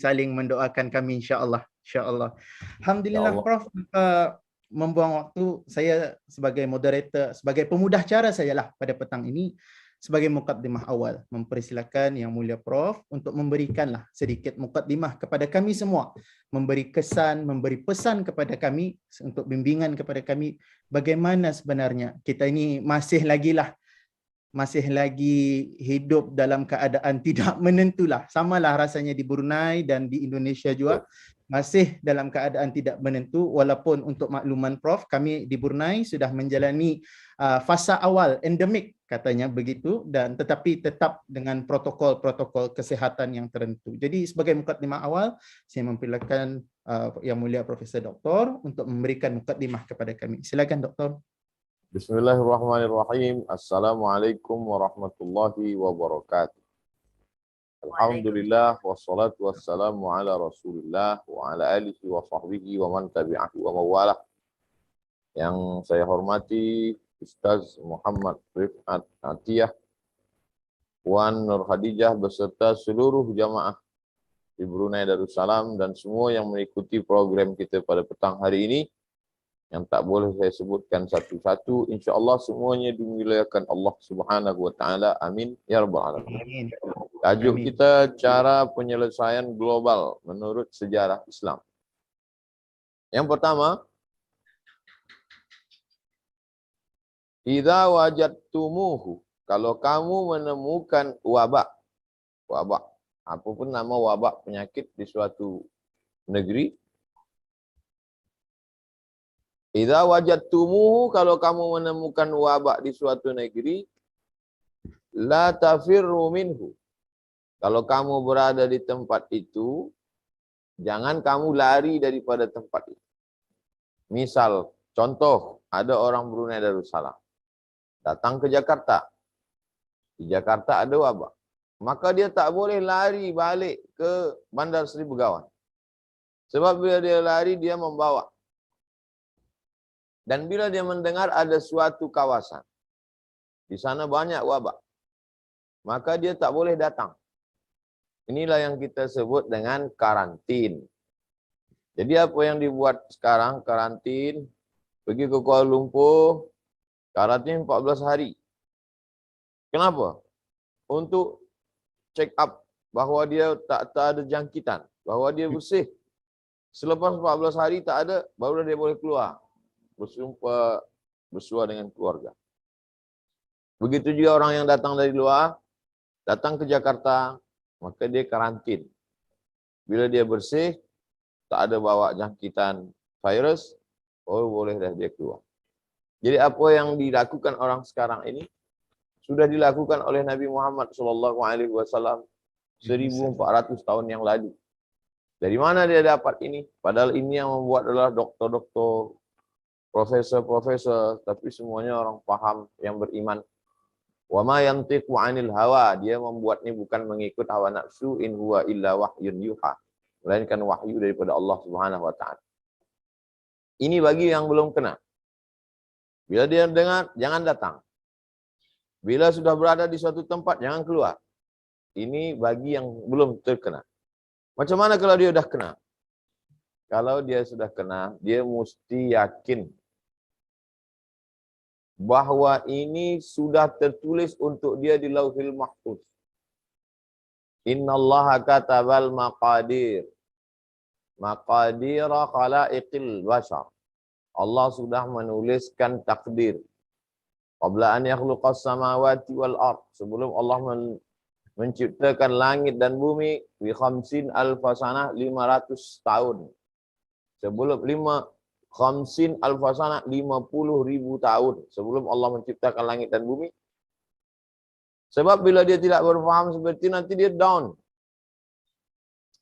saling mendoakan kami insya-Allah. Insya-Allah. Ya Alhamdulillah Allah. Prof, membuang waktu saya sebagai moderator, sebagai pemudah cara sajalah pada petang ini sebagai mukaddimah awal, mempersilakan Yang Mulia Prof untuk memberikanlah sedikit mukaddimah kepada kami semua, memberi kesan, memberi pesan kepada kami untuk bimbingan kepada kami bagaimana sebenarnya kita ini masih lagi hidup dalam keadaan tidak menentulah. Samalah rasanya di Brunei dan di Indonesia juga masih dalam keadaan tidak menentu, walaupun untuk makluman Prof, kami di Brunei sudah menjalani fasa awal endemik katanya begitu, dan tetapi tetap dengan protokol-protokol kesihatan yang tertentu. Jadi sebagai mukadimah awal, saya mempersilakan Yang Mulia Profesor Doktor untuk memberikan mukadimah kepada kami. Silakan Doktor. Bismillahirrahmanirrahim. Assalamualaikum warahmatullahi wabarakatuh. Alhamdulillah wassalatu wassalamu ala Rasulillah wa ala alihi wa sahbihi wa man tabi'ahu wa mawalah. Yang saya hormati Ustaz Muhammad Rifat Atiyah, Wan Nur Khadijah beserta seluruh jamaah di Brunei Darussalam dan semua yang mengikuti program kita pada petang hari ini. Yang tak boleh saya sebutkan satu-satu, insya-Allah semuanya dimuliakan Allah Subhanahu wa taala. Amin ya rabbal alamin. Tajuk kita cara penyelesaian global menurut sejarah Islam. Yang pertama, idza wajadtumuhu, kalau kamu menemukan wabak, apapun nama wabak penyakit di suatu negeri. Idza wajadtumuhu, kalau kamu menemukan wabak di suatu negeri, la tafirru minhu. Kalau kamu berada di tempat itu, jangan kamu lari daripada tempat itu. Misal, contoh, ada orang Brunei Darussalam datang ke Jakarta. Di Jakarta ada wabak. Maka dia tak boleh lari balik ke Bandar Seri Begawan. Sebab bila dia lari, dia membawa. Dan bila dia mendengar ada suatu kawasan, di sana banyak wabak, maka dia tak boleh datang. Inilah yang kita sebut dengan karantin. Jadi apa yang dibuat sekarang, karantin, pergi ke Kuala Lumpur, karantin 14 hari. Kenapa? Untuk check up bahawa dia tak ada jangkitan, bahawa dia bersih. Selepas 14 hari tak ada, baru dia boleh keluar. Bersua dengan keluarga. Begitu juga orang yang datang dari luar, datang ke Jakarta, maka dia karantin. Bila dia bersih, tak ada bawa jangkitan virus, boleh dah dia keluar. Jadi apa yang dilakukan orang sekarang ini, sudah dilakukan oleh Nabi Muhammad SAW 1400 tahun yang lalu. Dari mana dia dapat ini? Padahal ini yang membuat adalah doktor-doktor, profesor-profesor, tapi semuanya orang paham yang beriman. Wa ma yantiqu 'anil hawa, dia membuat ini bukan mengikut hawa nafsu, in huwa illa wahyun yuha, melainkan wahyu daripada Allah Subhanahu wa taala. Ini bagi yang belum kena. Bila dia dengar, jangan datang. Bila sudah berada di suatu tempat, jangan keluar. Ini bagi yang belum terkena. Macam mana kalau dia sudah kena? Kalau dia sudah kena, dia mesti yakin bahawa ini sudah tertulis untuk dia di Lauhil Mahfuz. Innallaha katabal maqadir. Maqadira khalaiqil bashar. Allah sudah menuliskan takdir. Qabla an yakhluqas samawati wal ard. Sebelum Allah menciptakan langit dan bumi, bi khamsin alfasanah 500 tahun. Sebelum 50 ribu tahun sebelum Allah menciptakan langit dan bumi. Sebab bila dia tidak berfaham seperti itu, nanti dia down.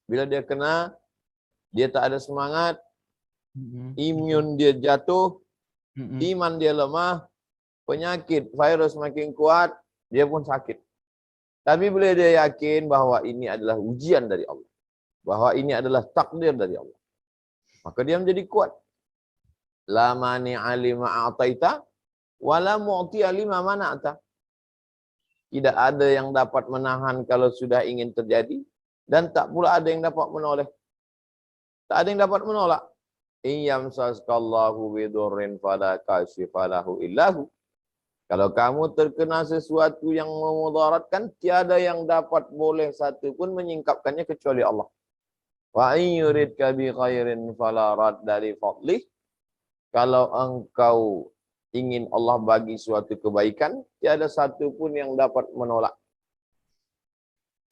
Bila dia kena, dia tak ada semangat, imun dia jatuh, iman dia lemah, penyakit, virus makin kuat, dia pun sakit. Tapi bila dia yakin bahawa ini adalah ujian dari Allah, bahawa ini adalah takdir dari Allah, maka dia menjadi kuat. La mani'a lima a'taita wa la mu'ti'a lima mana'ta. Tidak ada yang dapat menahan kalau sudah ingin terjadi, dan tak pula ada yang dapat menoleh. Tak ada yang dapat menolak. Iyam saskallahu bidurrin fala kashifa lahu illahu. Kalau kamu terkena sesuatu yang memudaratkan, tiada yang dapat boleh satu pun menyingkapkannya kecuali Allah. Wa in yuridka bi khairin fala radda li fadlih. Kalau engkau ingin Allah bagi suatu kebaikan, tiada satu pun yang dapat menolak.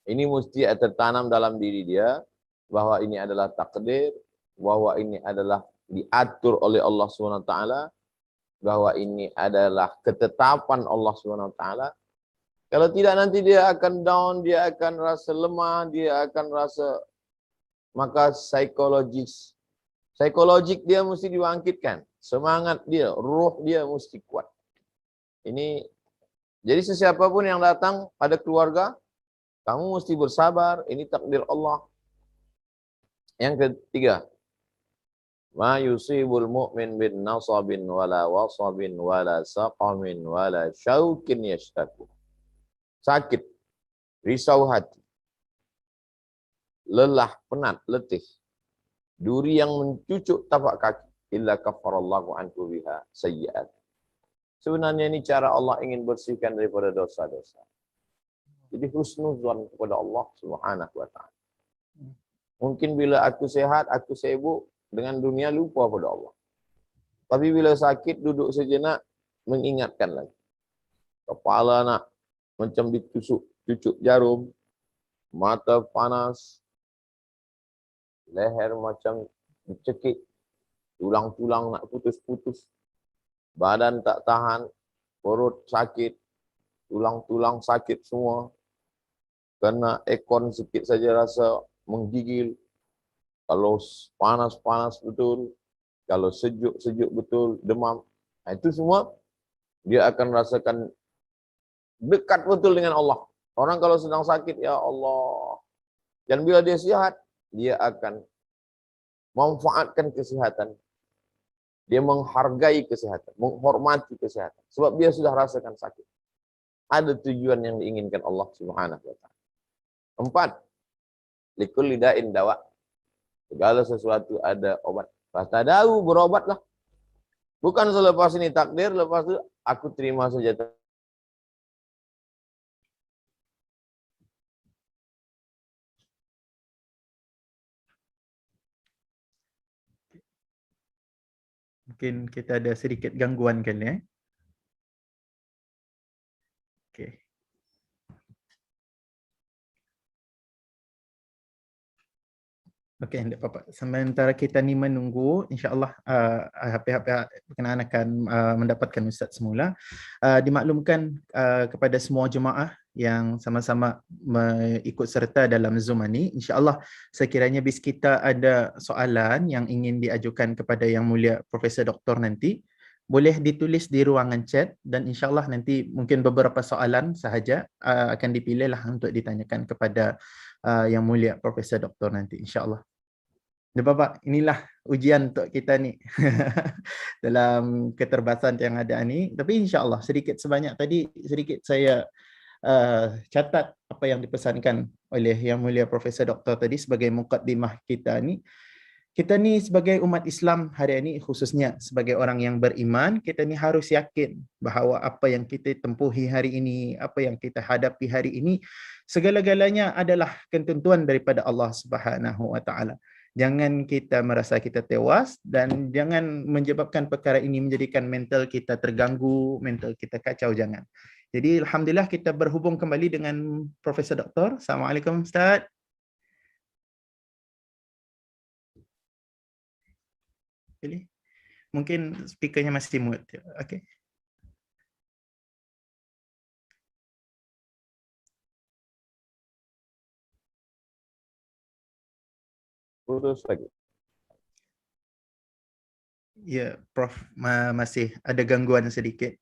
Ini mesti tertanam dalam diri dia bahwa ini adalah takdir, bahwa ini adalah diatur oleh Allah SWT, bahwa ini adalah ketetapan Allah SWT. Kalau tidak nanti dia akan down, dia akan rasa lemah, dia akan rasa, maka psikologik dia mesti dibangkitkan. Semangat dia, ruh dia mesti kuat. Ini jadi sesiapa pun yang datang pada keluarga, kamu mesti bersabar, ini takdir Allah. Yang ketiga, ma yusibul mu'min bin nasabin wala wasabin wala saqamin wala syaukin yashtaku. Sakit, risau hati, lelah, penat, letih, duri yang mencucuk tapak kaki, illa kafarallahu anhu biha sayyi'at. Sebenarnya ini cara Allah ingin bersihkan daripada dosa-dosa. Jadi husnuzan kepada Allah Subhanahu wa ta'ala. Mungkin bila aku sehat, aku sibuk dengan dunia, lupa pada Allah. Tapi bila sakit, duduk sejenak, mengingatkan lagi. Kepala nak macam ditusuk cucuk jarum, mata panas, leher macam dicekik, tulang-tulang nak putus-putus, badan tak tahan, perut sakit, tulang-tulang sakit semua, kena ekon sikit saja rasa menggigil, kalau panas-panas betul, kalau sejuk-sejuk betul, demam. Nah, itu semua dia akan rasakan dekat betul dengan Allah. Orang kalau sedang sakit, ya Allah. Dan bila dia sihat, dia akan memanfaatkan kesehatan. Dia menghargai kesehatan, menghormati kesehatan. Sebab dia sudah rasakan sakit. Ada tujuan yang diinginkan Allah Subhanahu wa ta'ala. 4. Likulli da'in dawa. Segala sesuatu ada obat. Fatadawu, berobatlah. Bukan selepas ini takdir, lepas itu aku terima saja. Mungkin kita ada sedikit gangguan kan ya. Okey. Okey, tidak apa-apa. Sementara kita ni menunggu, insya-Allah pihak-pihak berkenaan akan mendapatkan ustaz semula. Dimaklumkan kepada semua jemaah yang sama-sama mengikut serta dalam Zoom ini, insya-Allah sekiranya bis kita ada soalan yang ingin diajukan kepada Yang Mulia Profesor Doktor nanti, boleh ditulis di ruangan chat dan insya-Allah nanti mungkin beberapa soalan sahaja akan dipilihlah untuk ditanyakan kepada Yang Mulia Profesor Doktor nanti, insya-Allah. Bapak, inilah ujian untuk kita ni dalam keterbatasan yang ada ni. Tapi insya-Allah sedikit sebanyak tadi sedikit saya catat apa yang dipesankan oleh Yang Mulia Profesor Doktor tadi sebagai mukadimah kita ni. Kita ni sebagai umat Islam hari ini, khususnya sebagai orang yang beriman, kita ni harus yakin bahawa apa yang kita tempuhi hari ini, apa yang kita hadapi hari ini, segala-galanya adalah ketentuan daripada Allah Subhanahu wa taala. Jangan kita merasa kita tewas dan jangan menyebabkan perkara ini menjadikan mental kita terganggu, mental kita kacau, jangan. Jadi alhamdulillah kita berhubung kembali dengan Profesor Doktor. Assalamualaikum Ustaz. Mungkin speakernya masih mute. Okey. Putus lagi. Ya, Prof, masih ada gangguan sedikit.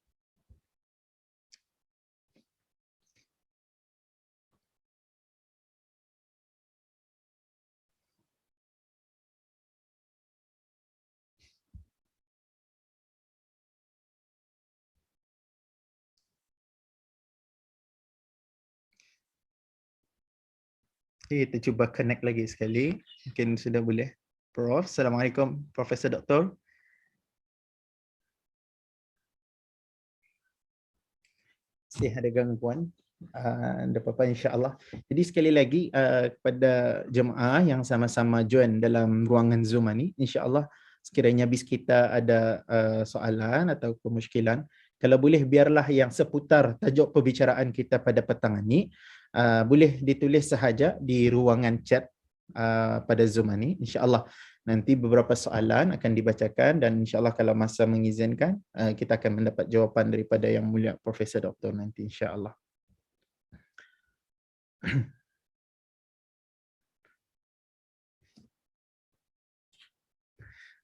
Kita cuba connect lagi sekali. Mungkin sudah boleh. Prof. Assalamualaikum, Profesor Doktor. Masih ada gangguan. Ada apa-apa insya-Allah. Jadi sekali lagi kepada jemaah yang sama-sama join dalam ruangan Zoom ini, insya-Allah sekiranya bis kita ada soalan atau kemusykilan, kalau boleh biarlah yang seputar tajuk perbicaraan kita pada petang ini boleh ditulis sahaja di ruangan chat pada Zoom ini, insya-Allah. Nanti beberapa soalan akan dibacakan dan insya-Allah kalau masa mengizinkan kita akan mendapat jawapan daripada Yang Mulia Profesor Doktor nanti insya-Allah.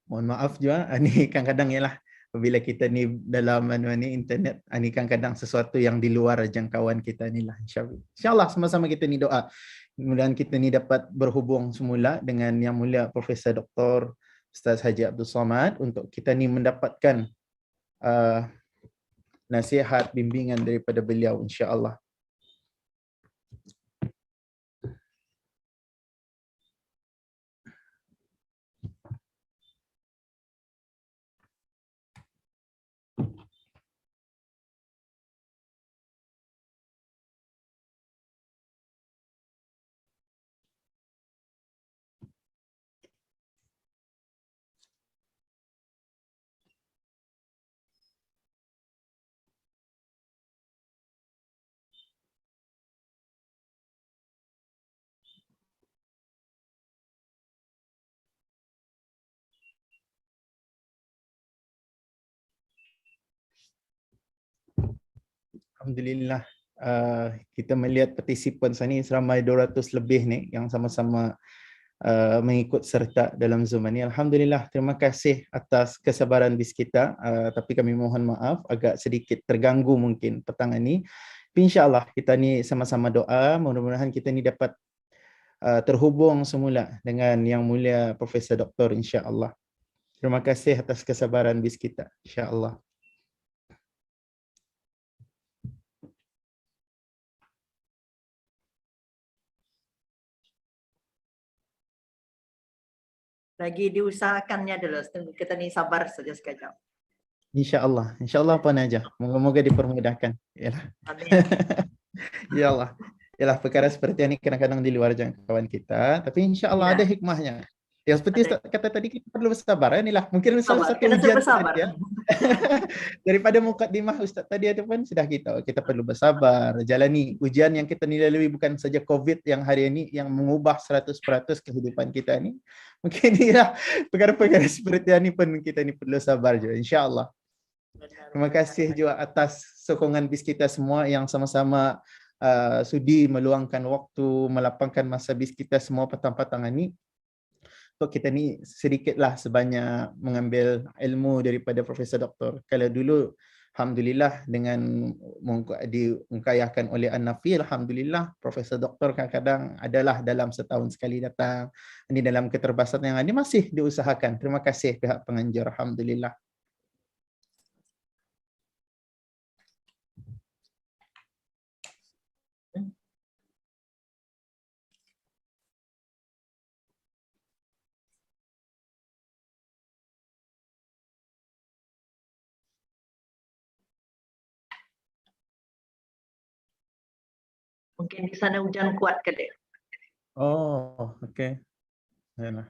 Mohon maaf juga, ni kadang-kadang ialah apabila kita ni dalam ni internet, ni kadang-kadang sesuatu yang di luar jangkauan kita ni lah, insya-Allah. Insya-Allah sama-sama kita ni doa. Kemudian kita ni dapat berhubung semula dengan Yang Mulia Profesor Doktor Ustaz Haji Abdul Somad untuk kita ni mendapatkan nasihat bimbingan daripada beliau insya-Allah. Alhamdulillah, kita melihat partisipan sini seramai 200 lebih ni yang sama-sama mengikut serta dalam Zoom ini. Alhamdulillah, terima kasih atas kesabaran bis kita. Tapi kami mohon maaf agak sedikit terganggu mungkin petang ini. InsyaAllah kita ni sama-sama doa, mudah-mudahan kita ni dapat terhubung semula dengan Yang Mulia Profesor Doktor insya-Allah. Terima kasih atas kesabaran bis kita insya-Allah. Lagi diusahakannya dulu. Kita ni sabar saja sekejap. InsyaAllah. InsyaAllah apa aja. Moga-moga dipermudahkan. Yalah. Amin. Ya Allah. Yalah, perkara seperti ini kadang-kadang di luar jangkauan kita, tapi insya-Allah ada hikmahnya. Ya seperti Ustaz kata tadi, kita perlu bersabar. Inilah mungkin salah satu ujian bersabar. ya. Daripada mukadimah Ustaz tadi itu pun sudah kita perlu bersabar, jalani ujian yang kita lalui, bukan saja COVID yang hari ini yang mengubah 100% kehidupan kita ini. Mungkin inilah perkara-perkara seperti ini pun kita ni perlu sabar juga insya-Allah. Terima kasih juga atas sokongan bis kita semua yang sama-sama sudi meluangkan waktu, melapangkan masa bis kita semua petang-petang ini. Untuk kita ni sedikitlah sebanyak mengambil ilmu daripada Profesor Doktor. Kalau dulu alhamdulillah dengan diungkayahkan oleh An-Nafi, alhamdulillah Profesor Doktor kadang-kadang adalah dalam setahun sekali datang. Ini dalam keterbatasan yang ini masih diusahakan. Terima kasih pihak penganjur, alhamdulillah. Mungkin di sana hujan kuat ke dek? Oh, okey. Yalah.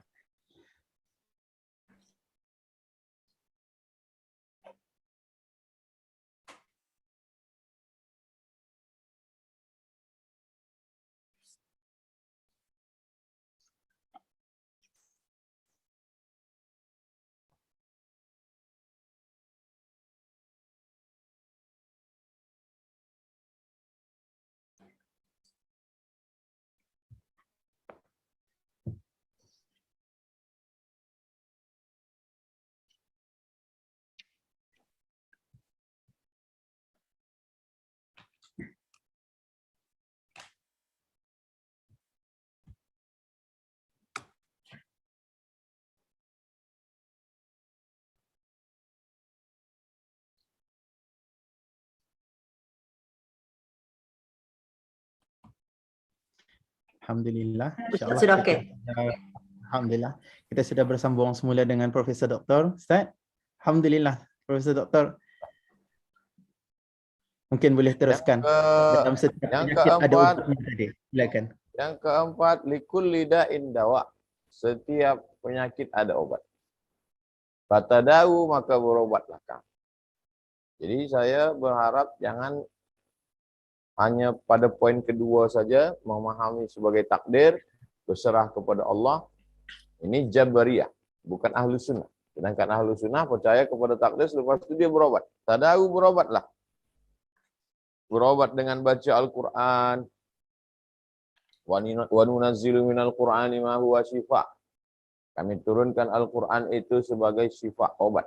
Alhamdulillah. Ustaz InsyaAllah sudah kita okey. Alhamdulillah. Kita sudah bersambung semula dengan Profesor Doktor. Ustaz, Alhamdulillah. Profesor Doktor, mungkin boleh teruskan. Dalam setiap yang penyakit ada keempat, ubatnya tadi. Silakan. yang keempat, likulli da'in dawa. Setiap penyakit ada obat. Fatadawu maka berobatlah kamu. Jadi saya berharap jangan hanya pada poin kedua saja memahami sebagai takdir, berserah kepada Allah. Ini Jabariyah, bukan ahlu sunnah. Sedangkan ahlu sunnah percaya kepada takdir, selepas itu dia berobat. Tadawu berobatlah. Berobat dengan baca Al-Quran. Wa nunazzilu minal Qur'ani ma huwa syifa. Kami turunkan Al-Quran itu sebagai syifa, obat.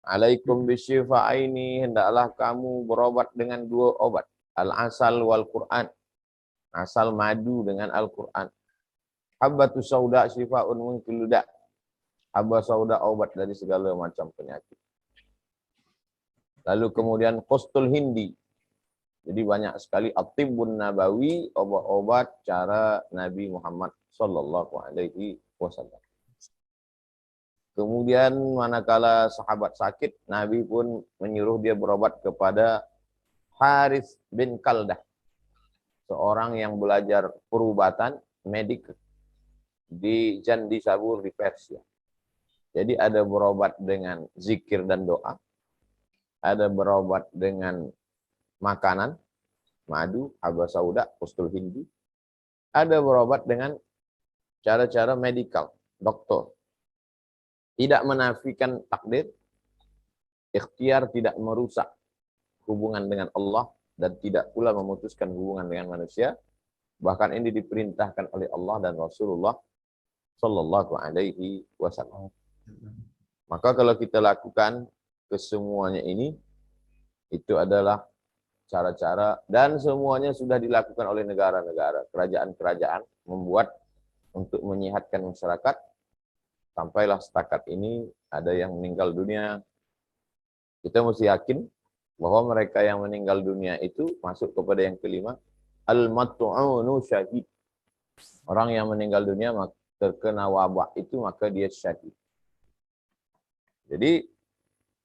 Alaikum bisyifa'aini, hendaklah kamu berobat dengan dua obat. Al-asal wal Quran. Asal madu dengan Al-Quran. Habbatu sauda syifa'un min kulli da'. Habba sauda obat dari segala macam penyakit. Lalu kemudian qustul hindi. Jadi banyak sekali at-tibbun nabawi, obat-obat cara Nabi Muhammad sallallahu alaihi wasallam. Kemudian manakala sahabat sakit, Nabi pun menyuruh dia berobat kepada Harith bin Kaldah. Seorang yang belajar perubatan medik di Jandi Sabur di Persia. Jadi ada berobat dengan zikir dan doa. Ada berobat dengan makanan, madu, habba sauda, qustul hindi. Ada berobat dengan cara-cara medikal, dokter. Tidak menafikan takdir, ikhtiar tidak merusak hubungan dengan Allah, dan tidak pula memutuskan hubungan dengan manusia. Bahkan ini diperintahkan oleh Allah dan Rasulullah sallallahu alaihi wasallam. Maka kalau kita lakukan kesemuanya ini, itu adalah cara-cara, dan semuanya sudah dilakukan oleh negara-negara, kerajaan-kerajaan membuat untuk menyehatkan masyarakat. Sampailah setakat ini ada yang meninggal dunia. Kita mesti yakin bahwa mereka yang meninggal dunia itu masuk kepada yang kelima, al-mat'unu syahid. Orang yang meninggal dunia terkena wabak itu maka dia syahid. Jadi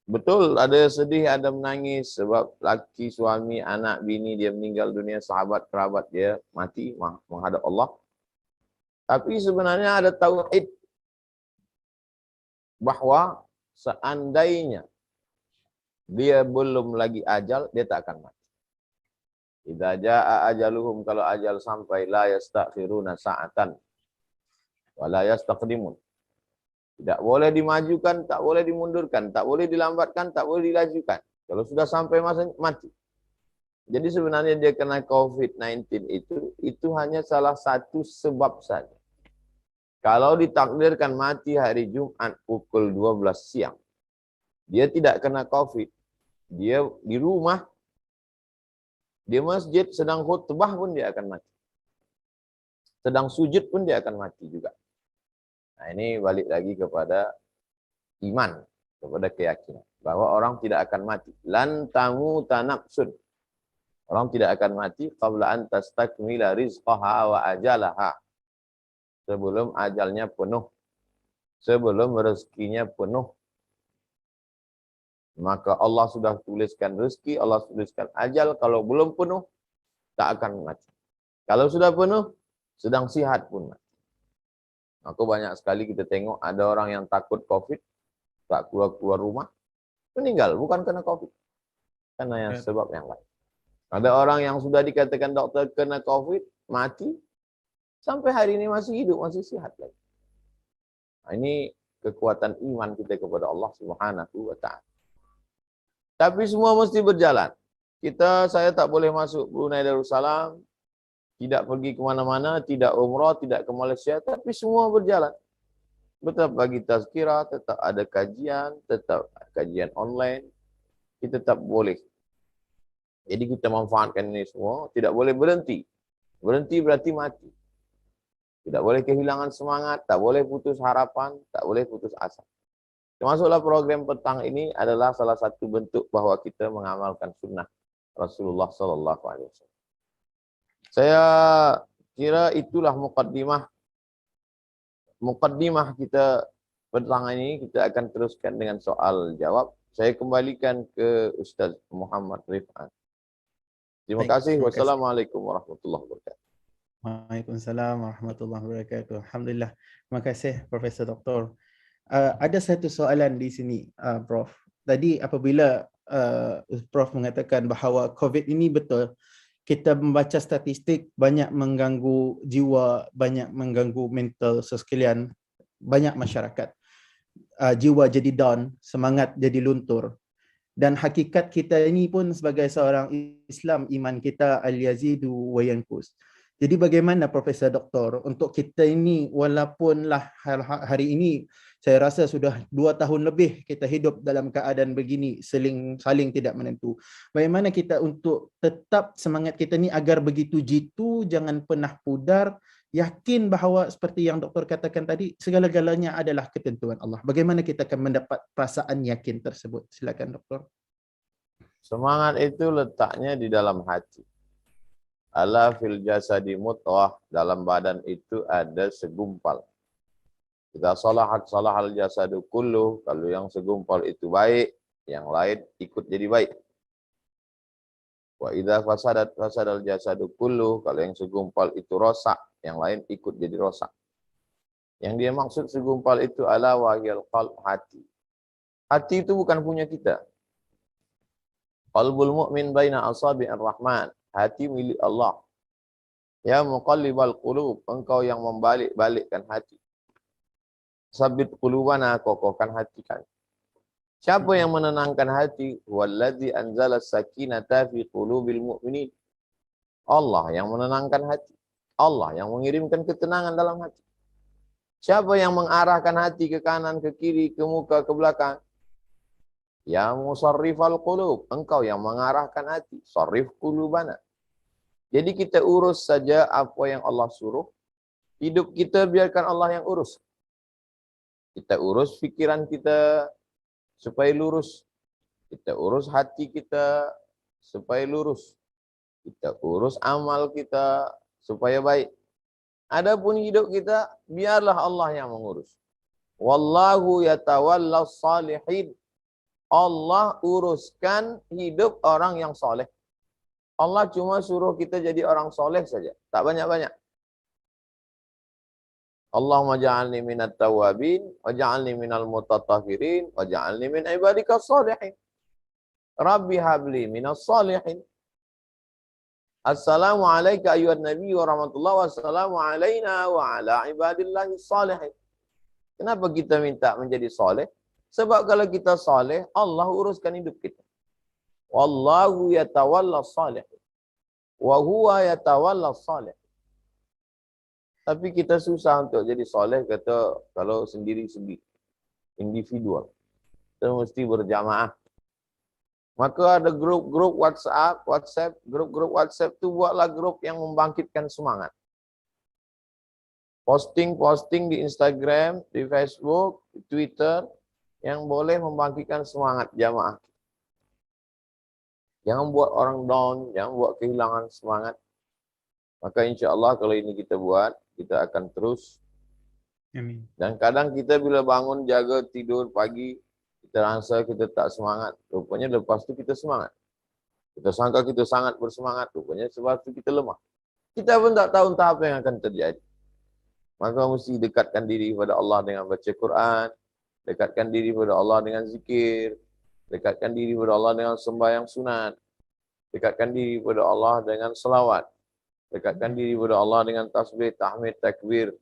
betul ada sedih, ada menangis sebab laki, suami, anak, bini dia meninggal dunia, sahabat, kerabat dia mati menghadap Allah. Tapi sebenarnya ada tauhid bahwa seandainya dia belum lagi ajal, dia tak akan mati. Idza jaa ajaluhum, kalau ajal sampai, la yastakhiruna sa'atan wa la yastaqdimun. Tidak boleh dimajukan, tak boleh dimundurkan, tak boleh dilambatkan, tak boleh dilajukan. Kalau sudah sampai masa mati. Jadi sebenarnya dia kena COVID-19 itu hanya salah satu sebab saja. Kalau ditakdirkan mati hari Jumat pukul 12 siang, dia tidak kena COVID. Dia di rumah, di masjid, sedang khutbah pun dia akan mati. Sedang sujud pun dia akan mati juga. Nah ini balik lagi kepada iman, kepada keyakinan. Bahwa orang tidak akan mati. Lan tamuta nafsun. Orang tidak akan mati qabla an tastakmila rizqaha wa ajalaha. Sebelum ajalnya penuh. Sebelum rezekinya penuh. Maka Allah sudah tuliskan rezeki, Allah tuliskan ajal. Kalau belum penuh, tak akan mati. Kalau sudah penuh, sedang sihat pun mati. Maka banyak sekali kita tengok ada orang yang takut COVID, tak keluar rumah, meninggal. Bukan kena COVID. Karena yang sebab yang lain. Ada orang yang sudah dikatakan dokter kena COVID, mati, sampai hari ini masih hidup, masih sihat lagi. Nah, ini kekuatan iman kita kepada Allah Subhanahu wa ta'ala. Tapi semua mesti berjalan. Saya tak boleh masuk Brunei Darussalam, tidak pergi kemana-mana, tidak umrah, tidak ke Malaysia, tapi semua berjalan. Tetap bagi tazkirah, tetap ada kajian, tetap kajian online, kita tetap boleh. Jadi kita manfaatkan ini semua, tidak boleh berhenti. Berhenti berarti mati. Tidak boleh kehilangan semangat, tak boleh putus harapan, tak boleh putus asa. Termasuklah program petang ini adalah salah satu bentuk bahwa kita mengamalkan sunnah Rasulullah SAW. Saya kira itulah mukaddimah kita petang ini. Kita akan teruskan dengan soal jawab. Saya kembalikan ke Ustaz Muhammad Rifan. Terima Baik, kasih. terima kasih. Wassalamualaikum warahmatullahi wabarakatuh. Waalaikumsalam warahmatullahi wabarakatuh. Alhamdulillah. Terima kasih Profesor Doktor. Ada satu soalan di sini, Prof. Tadi apabila Prof mengatakan bahawa COVID ini betul, kita membaca statistik banyak mengganggu jiwa, banyak mengganggu mental sekalian, banyak masyarakat. Jiwa jadi down, semangat jadi luntur. Dan hakikat kita ini pun sebagai seorang Islam, iman kita al-yazidu wa yanqus. Jadi bagaimana Profesor Doktor untuk kita ini, walaupun hari ini saya rasa sudah 2 tahun lebih kita hidup dalam keadaan begini, saling tidak menentu. Bagaimana kita untuk tetap semangat kita ni agar begitu jitu, jangan pernah pudar, yakin bahawa seperti yang doktor katakan tadi, segala-galanya adalah ketentuan Allah. Bagaimana kita akan mendapat perasaan yakin tersebut? Silakan doktor. Semangat itu letaknya di dalam hati. Ala fil jasadi mutwah, dalam badan itu ada segumpal. Kita salahal jasadu kullu, kalau yang segumpal itu baik, yang lain ikut jadi baik. Wa idza fasadal jasadu kullu, kalau yang segumpal itu rosak, yang lain ikut jadi rosak. Yang dia maksud segumpal itu ala wahyal qalb, hati. Hati itu bukan punya kita. Qalbul mu'min baina asabi'ir rahman, hati milik Allah. Ya muqallibal qulub, engkau yang membalik-balikkan hati. Sabit qulubana, kokohkan hati kami. Siapa yang menenangkan hati? Wallazi anzala sakinata fi qulubil mu'minin. Allah yang menenangkan hati. Allah yang mengirimkan ketenangan dalam hati. Siapa yang mengarahkan hati ke kanan, ke kiri, ke muka, ke belakang? Ya musarrifal qulub, engkau yang mengarahkan hati. Sarrif qulubana. Jadi kita urus saja apa yang Allah suruh. Hidup kita biarkan Allah yang urus. Kita urus fikiran kita supaya lurus. Kita urus hati kita supaya lurus. Kita urus amal kita supaya baik. Adapun hidup kita, biarlah Allah yang mengurus. Wallahu yatawallas salihin. Allah uruskan hidup orang yang soleh. Allah cuma suruh kita jadi orang soleh saja. Tak banyak-banyak. Allahumma ja'alni minat tawabin, wa ja'alni minal mutatahhirin, wa ja'alni min ibadikas salihin. Rabbi habli minas salihin. Assalamualaikum ayuhan nabi wa rahmatullahi wa assalamu alaina wa ala ibadillahi salihin. Kenapa kita minta menjadi soleh? Sebab kalau kita soleh, Allah uruskan hidup kita. Wallahu yatawallas salihin. Wa huwa yatawallas salihin. Tapi kita susah untuk jadi soleh, kata kalau sendiri-sendiri. Individual. Kita mesti berjamaah. Maka ada grup-grup WhatsApp, grup-grup WhatsApp tu buatlah grup yang membangkitkan semangat. Posting-posting di Instagram, di Facebook, di Twitter, yang boleh membangkitkan semangat jamaah. Jangan buat orang down, jangan buat kehilangan semangat. Maka insya Allah kalau ini kita buat, kita akan terus. Amin. Dan kadang kita bila bangun, jaga, tidur pagi, kita rasa kita tak semangat. Rupanya lepas tu kita semangat. Kita sangka kita sangat bersemangat. Rupanya sebab tu kita lemah. Kita pun tak tahu entah apa yang akan terjadi. Maka mesti dekatkan diri kepada Allah dengan baca Quran. Dekatkan diri kepada Allah dengan zikir. Dekatkan diri kepada Allah dengan sembahyang sunat. Dekatkan diri kepada Allah dengan selawat. Dekatkan diri kepada Allah dengan tasbih, tahmid, takbir.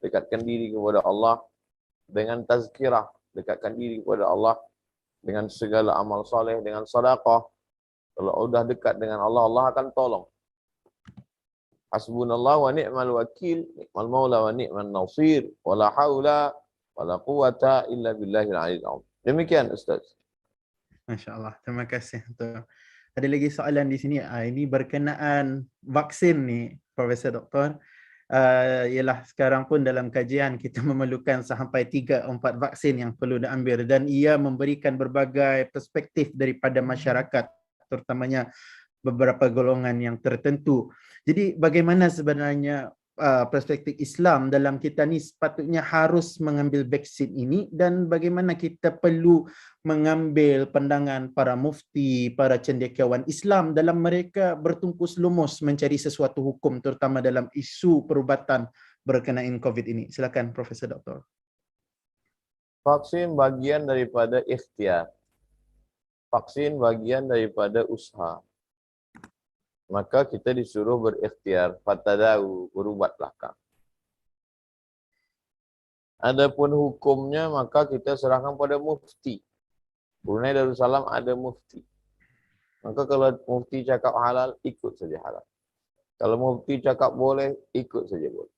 Dekatkan diri kepada Allah dengan tazkirah. Dekatkan diri kepada Allah dengan segala amal soleh, dengan sedekah. Kalau sudah dekat dengan Allah, Allah akan tolong. Hasbunallah wa ni'mal wakil, ni'mal maula wa ni'man nasir, wa la haula wa la quwata illa billahil aliyil azim. Demikian Ustaz. Masya-Allah. Terima kasih. Ada lagi soalan di sini. Ini berkenaan vaksin ni, Profesor Doktor. Ialah sekarang pun dalam kajian kita memerlukan sampai 3-4 vaksin yang perlu diambil dan ia memberikan berbagai perspektif daripada masyarakat, terutamanya beberapa golongan yang tertentu. Jadi bagaimana sebenarnya perspektif Islam dalam kita ni sepatutnya harus mengambil vaksin ini, dan bagaimana kita perlu mengambil pandangan para mufti, para cendekiawan Islam dalam mereka bertungkus lumus mencari sesuatu hukum terutama dalam isu perubatan berkenaan COVID ini. Silakan Profesor Doktor. Vaksin bagian daripada ikhtiar. Vaksin bagian daripada usaha. Maka kita disuruh berikhtiar, fatadau, berubatlah kamu. Adapun hukumnya maka kita serahkan pada mufti. Brunei Darussalam ada mufti. Maka kalau mufti cakap halal, ikut saja halal. Kalau mufti cakap boleh, ikut saja boleh.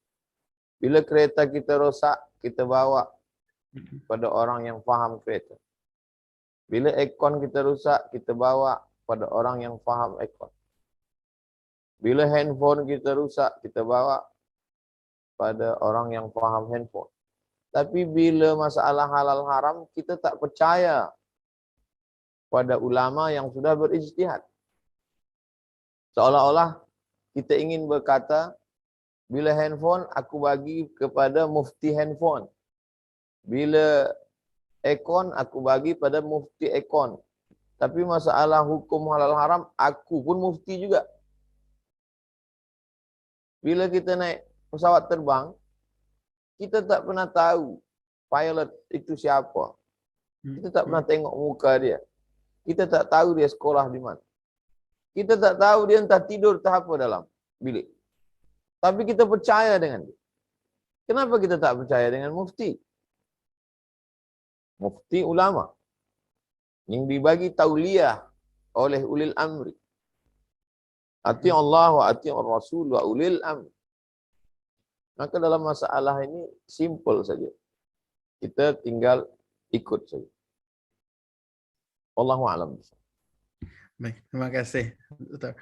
Bila kereta kita rosak, kita bawa pada orang yang faham kereta. Bila aircon kita rusak, kita bawa pada orang yang faham aircon. Bila handphone kita rusak, kita bawa pada orang yang faham handphone. Tapi bila masalah halal haram, kita tak percaya pada ulama yang sudah berijtihad. Seolah-olah kita ingin berkata, bila handphone, aku bagi kepada mufti handphone. Bila aircon, aku bagi pada mufti aircon. Tapi masalah hukum halal haram, aku pun mufti juga. Bila kita naik pesawat terbang, kita tak pernah tahu pilot itu siapa. Kita tak pernah tengok muka dia. Kita tak tahu dia sekolah di mana. Kita tak tahu dia entah tidur entah apa dalam bilik. Tapi kita percaya dengan dia. Kenapa kita tak percaya dengan mufti? Mufti ulama yang dibagi tauliah oleh ulil amri. Ati Allah wa ati Rasul wa ulil amri. Maka dalam masalah ini simple saja. Kita tinggal ikut saja. Wallahu a'lam. Baik, terima kasih Doktor.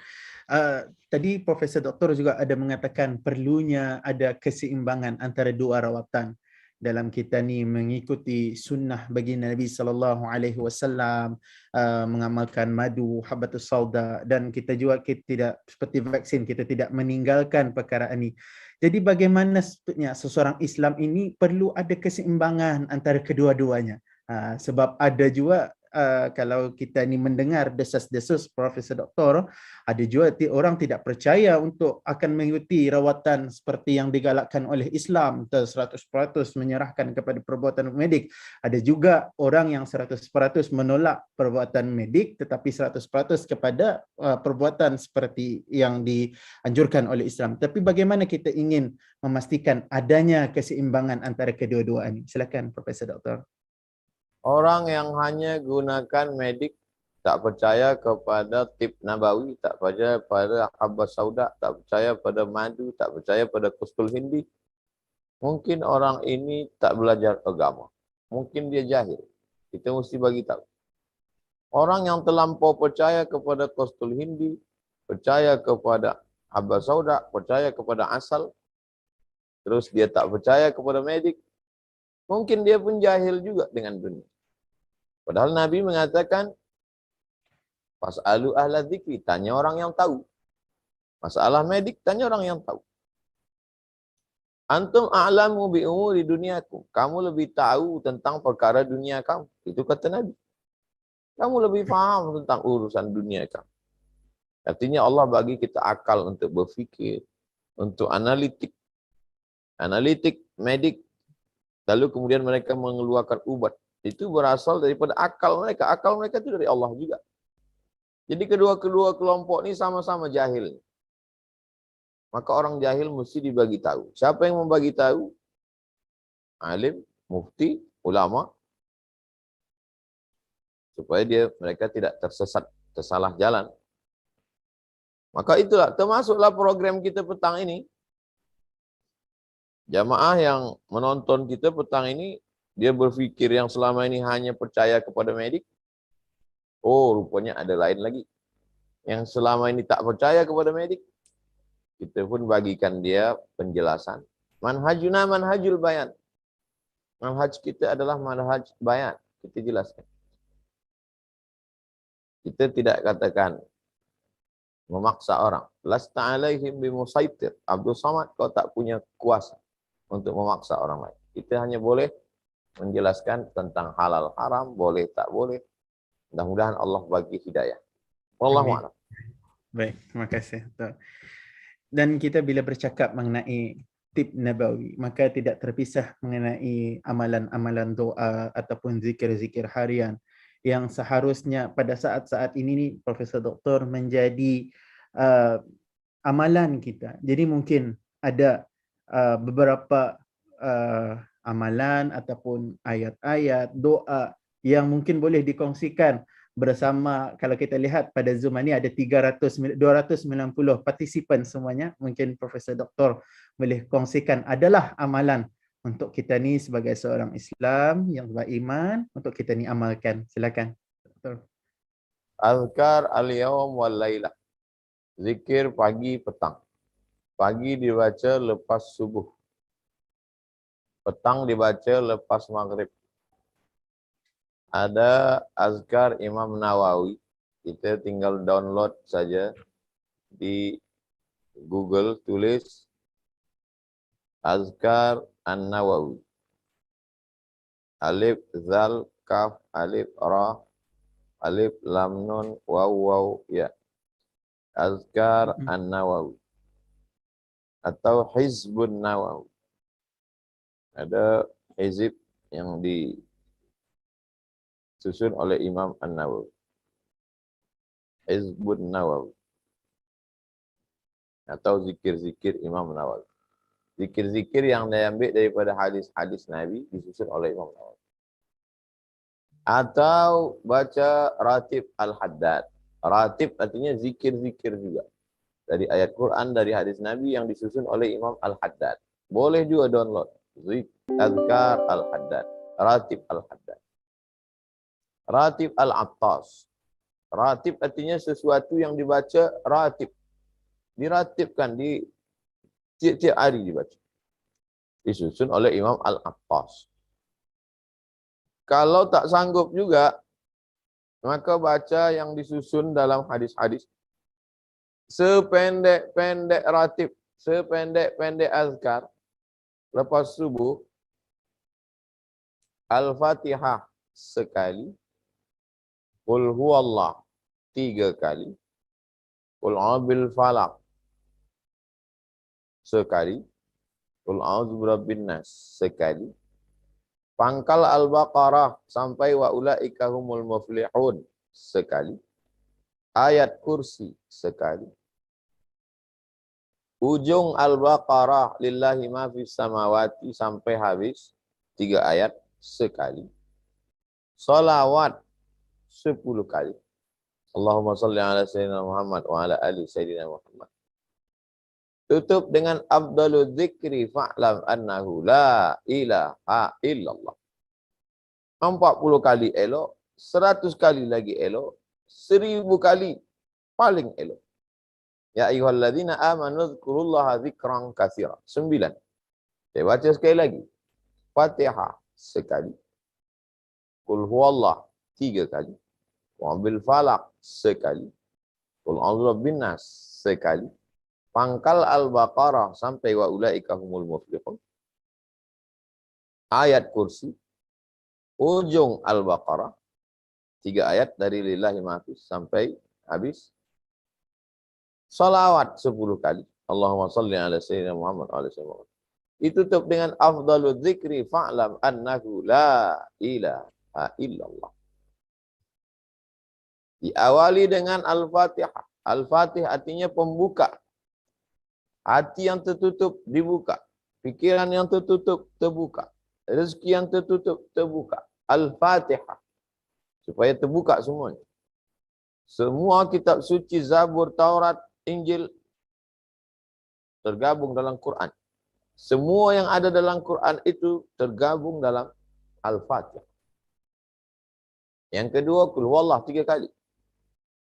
Tadi Profesor Doktor juga ada mengatakan perlunya ada keseimbangan antara dua rawatan dalam kita ni mengikuti sunnah baginda Nabi sallallahu alaihi wasallam, mengamalkan madu, habatus sauda, dan kita juga tidak seperti vaksin, kita tidak meninggalkan perkara ini. Jadi bagaimana sepatutnya seseorang Islam ini perlu ada keseimbangan antara kedua-duanya. Sebab ada juga kalau kita ni mendengar desas-desus Profesor Doktor, ada juga orang tidak percaya untuk akan mengikuti rawatan seperti yang digalakkan oleh Islam, 100% menyerahkan kepada perbuatan medik. Ada juga orang yang 100% menolak perbuatan medik tetapi 100% kepada perbuatan seperti yang dianjurkan oleh Islam. Tapi bagaimana kita ingin memastikan adanya keseimbangan antara kedua-dua ini? Silakan Profesor Doktor. Orang yang hanya gunakan medik, tak percaya kepada tib nabawi, tak percaya pada habbas sauda, tak percaya pada madu, tak percaya pada kustul hindi. Mungkin orang ini tak belajar agama. Mungkin dia jahil. Kita mesti bagi tahu. Orang yang terlampau percaya kepada kustul hindi, percaya kepada habbas sauda, percaya kepada asal, terus dia tak percaya kepada medik, mungkin dia pun jahil juga dengan dunia. Padahal Nabi mengatakan, fas'alu ahla dzikri, tanya orang yang tahu. Masalah medik, tanya orang yang tahu. Antum a'lamu bi umuri dunyakum. Kamu lebih tahu tentang perkara dunia kamu. Itu kata Nabi. Kamu lebih faham tentang urusan dunia kamu. Artinya Allah bagi kita akal untuk berfikir, untuk analitik. Analitik, medik. Lalu kemudian mereka mengeluarkan ubat. Itu berasal daripada akal mereka. Akal mereka itu dari Allah juga. Jadi kedua-kedua kelompok ini sama-sama jahil. Maka orang jahil mesti dibagi tahu. Siapa yang membagi tahu? Alim, mufti, ulama. Supaya mereka tidak tersesat, tersalah jalan. Maka itulah, termasuklah program kita petang ini. Jamaah yang menonton kita petang ini, dia berfikir yang selama ini hanya percaya kepada medik. Oh, rupanya ada lain lagi. Yang selama ini tak percaya kepada medik, kita pun bagikan dia penjelasan. Manhajuna manhajul bayan. Manhaj kita adalah manhaj bayan. Kita jelaskan. Kita tidak katakan memaksa orang. Lasta alaihim bimusaitir. Abdul Samad, kau tak punya kuasa untuk memaksa orang lain. Kita hanya boleh menjelaskan tentang halal haram, boleh tak boleh. Mudah-mudahan Allah bagi hidayah. Wallahu Amin. a'lam. Baik, terima kasih. Dan kita bila bercakap mengenai tip nabawi, maka tidak terpisah mengenai amalan-amalan doa ataupun zikir-zikir harian yang seharusnya pada saat-saat ini ni Profesor Doktor menjadi amalan kita. Jadi mungkin ada beberapa amalan ataupun ayat-ayat doa yang mungkin boleh dikongsikan bersama. Kalau kita lihat pada Zoom ini ada 290 partisipan semuanya. Mungkin Profesor Doktor boleh kongsikan adalah amalan untuk kita ni sebagai seorang Islam yang beriman, untuk kita ni amalkan. Silakan Doktor. Azkar al-yawm wal lailah. Zikir pagi petang. Pagi dibaca lepas subuh. Petang dibaca lepas maghrib. Ada azkar Imam Nawawi. Kita tinggal download saja di Google, tulis azkar An-Nawawi. Alif, zal, kaf, alif, ra, alif, lam, nun, waw, waw, ya. Azkar An-Nawawi. Atau Hizbun Nawawi. Ada hizib yang disusun oleh Imam An-Nawawi. Hizbun Nawawi. Atau zikir-zikir Imam Nawawi. Zikir-zikir yang diambil daripada hadis-hadis Nabi disusun oleh Imam Nawawi. Atau baca Ratib Al-Haddad. Ratib artinya zikir-zikir juga. Dari ayat Quran, dari hadis Nabi yang disusun oleh Imam Al-Haddad. Boleh juga download. Azkar Al-Haddad. Ratib Al-Haddad. Ratib Al-Attas. Ratib artinya sesuatu yang dibaca ratib. Diratibkan, di tiap-tiap hari dibaca. Disusun oleh Imam Al-Attas. Kalau tak sanggup juga, maka baca yang disusun dalam hadis-hadis. Sependek-pendek ratib, sependek-pendek azkar, lepas subuh, Al-Fatihah sekali, Qul huwallah 3 kali, Qul a'udzu falaq sekali, Qul a'udzu birabbin nas sekali, pangkal Al-Baqarah sampai wa ulaika humul muflihun sekali, ayat kursi sekali, ujung Al-Baqarah lillahi ma fis samawati sampai habis 3 ayat sekali. Salawat 10 kali. Allahumma salli ala sayyidina Muhammad wa ala ali sayyidina Muhammad. Tutup dengan afdalu dzikri fa'lam annahu la ilaha illallah. 40 kali elok, 100 kali lagi elok, 1000 kali paling elok. Ya ayyuhalladzina amanu dzkurullaha dzikran katsira. 9. Saya baca sekali lagi. Fatihah sekali. Qul huwallah 3 kali. Wa bil falaq sekali. Qul a'udzu birabbin nas sekali. Pangkal Al-Baqarah sampai wa ulaika humul muflihun. Ayat kursi. Ujung Al-Baqarah. 3 ayat dari lillahi ma fis sampai habis. Salawat 10 kali. Allahumma salli ala sayyidina Muhammad wa ala sayyidina Muhammad. Ditutup dengan afdalu dzikri fa'lam annahu la ilaha illallah. Diawali dengan Al-Fatihah. Al-Fatihah artinya pembuka. Hati yang tertutup dibuka. Pikiran yang tertutup terbuka. Rezeki yang tertutup terbuka. Al-Fatihah. Supaya terbuka semuanya. Semua kitab suci, Zabur, Taurat, Injil tergabung dalam Quran. Semua yang ada dalam Quran itu tergabung dalam Al-Fatihah. Yang kedua, Qul huwallah 3 kali.